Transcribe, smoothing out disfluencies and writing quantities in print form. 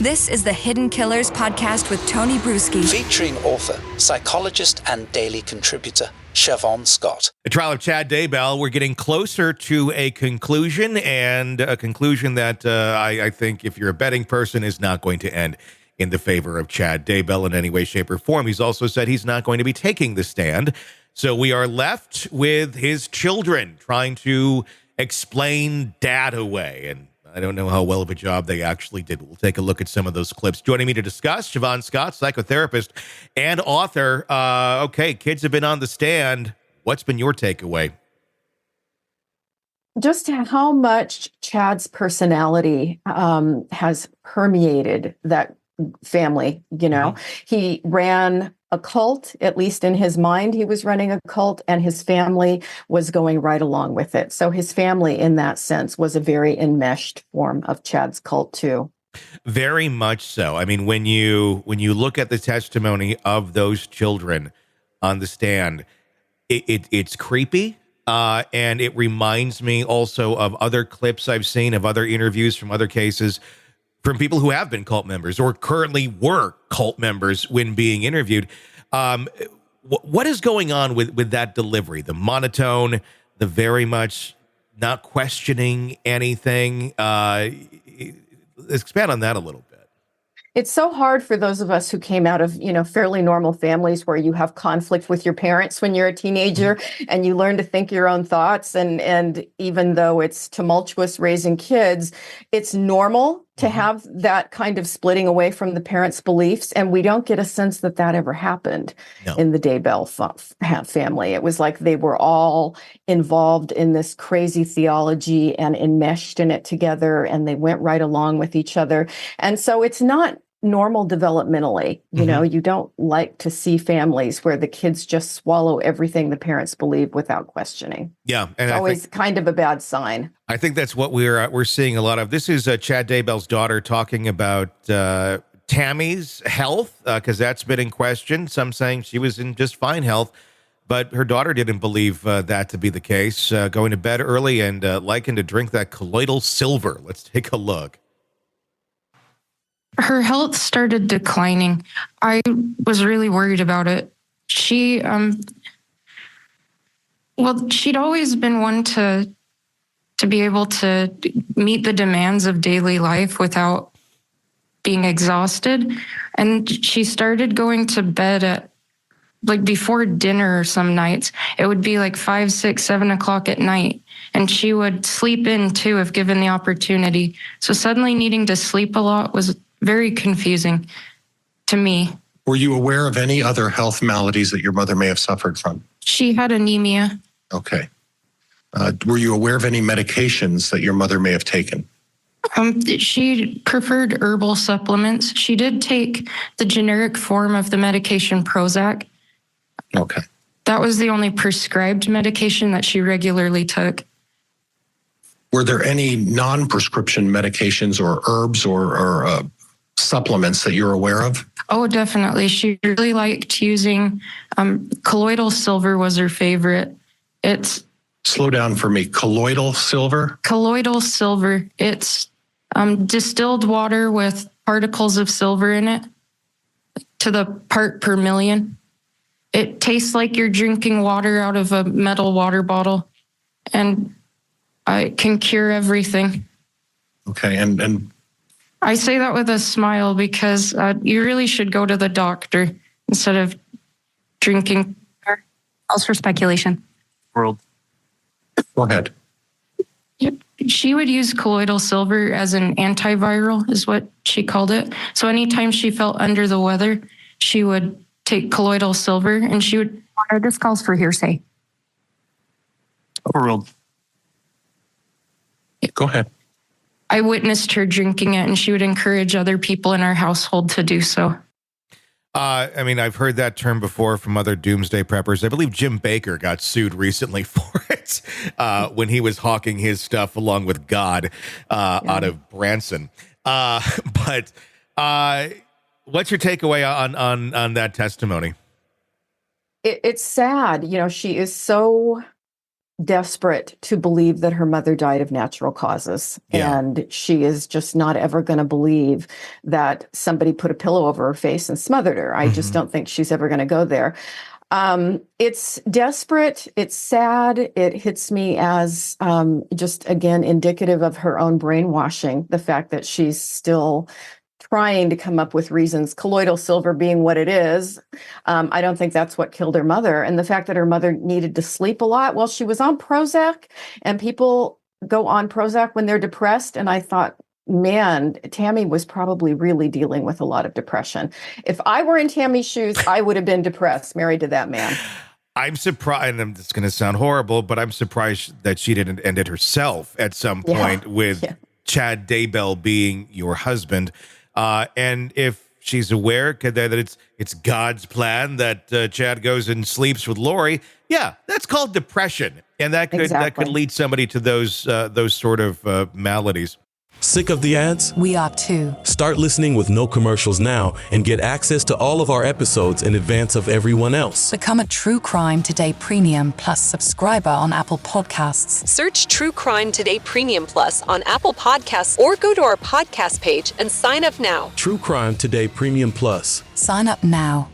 This is the Hidden Killers podcast with Tony Brueski. Featuring author, psychologist, and daily contributor, Shavaun Scott. The trial of Chad Daybell, we're getting closer to a conclusion, and a conclusion that I think, if you're a betting person, is not going to end in the favor of Chad Daybell in any way, shape, or form. He's also said he's not going to be taking the stand. So we are left with his children trying to explain dad away, and I don't know how well of a job they actually did. We'll take a look at some of those clips. Joining me to discuss, Shavaun Scott, psychotherapist and author. Okay, kids have been on the stand. What's been your takeaway? Just how much Chad's personality has permeated that family. He ran a cult, at least in his mind, he was running a cult, and his family was going right along with it. So his family, in that sense, was a very enmeshed form of Chad's cult too. Very much so. I mean, when you look at the testimony of those children on the stand, it's creepy. And it reminds me also of other clips I've seen of other interviews from other cases from people who have been cult members or currently were cult members when being interviewed. What is going on with that delivery? The monotone, the very much not questioning anything. Expand on that a little bit. It's so hard for those of us who came out of, fairly normal families where you have conflict with your parents when you're a teenager and you learn to think your own thoughts. And even though it's tumultuous raising kids, it's normal to have that kind of splitting away from the parents' beliefs. And we don't get a sense that that ever happened in the Daybell family. It was like they were all involved in this crazy theology and enmeshed in it together, and they went right along with each other. And so it's not normal developmentally. You don't like to see families where the kids just swallow everything the parents believe without questioning. Yeah. And it's always kind of a bad sign. I think that's what we're seeing a lot of. This is Chad Daybell's daughter talking about Tammy's health, because that's been in question. Some saying she was in just fine health, but her daughter didn't believe that to be the case. Going to bed early and liking to drink that colloidal silver. Let's take a look. Her health started declining. I was really worried about it. She'd always been one to be able to meet the demands of daily life without being exhausted. And she started going to bed at before dinner some nights. It would be 5, 6, 7 o'clock at night. And she would sleep in too if given the opportunity. So suddenly needing to sleep a lot was very confusing to me. Were you aware of any other health maladies that your mother may have suffered from? She had anemia. Okay. Were you aware of any medications that your mother may have taken? She preferred herbal supplements. She did take the generic form of the medication Prozac. Okay. That was the only prescribed medication that she regularly took. Were there any non-prescription medications or herbs or supplements that you're aware of? Oh, definitely. She really liked using colloidal silver was her favorite. It's slow down for me. Colloidal silver? Colloidal silver. It's distilled water with particles of silver in it to the part per million. It tastes like you're drinking water out of a metal water bottle, and it can cure everything. Okay, and I say that with a smile because you really should go to the doctor instead of drinking. Calls for speculation. World. Go ahead. She would use colloidal silver as an antiviral, is what she called it. So anytime she felt under the weather, she would take colloidal silver, and she would. This calls for hearsay. Overruled. Go ahead. I witnessed her drinking it, and she would encourage other people in our household to do so. I mean, I've heard that term before from other doomsday preppers. I believe Jim Baker got sued recently for it when he was hawking his stuff along with God out of Branson. But what's your takeaway on that testimony? It's sad. She is so desperate to believe that her mother died of natural causes. Yeah. And she is just not ever going to believe that somebody put a pillow over her face and smothered her. I just don't think she's ever going to go there. It's desperate. It's sad. It hits me as just, again, indicative of her own brainwashing, the fact that she's still trying to come up with reasons, colloidal silver being what it is. I don't think that's what killed her mother. And the fact that her mother needed to sleep a lot. Well, she was on Prozac, and people go on Prozac when they're depressed. And I thought, man, Tammy was probably really dealing with a lot of depression. If I were in Tammy's shoes, I would have been depressed, married to that man. I'm surprised, and it's going to sound horrible, but I'm surprised that she didn't end it herself at some point with Chad Daybell being your husband. And if she's aware that it's God's plan that Chad goes and sleeps with Lori, yeah, that's called depression, and that could lead somebody to those sort of maladies. Sick of the ads? We are too. Start listening with no commercials now and get access to all of our episodes in advance of everyone else. Become a True Crime Today Premium Plus subscriber on Apple Podcasts. Search True Crime Today Premium Plus on Apple Podcasts or go to our podcast page and sign up now. True Crime Today Premium Plus. Sign up now.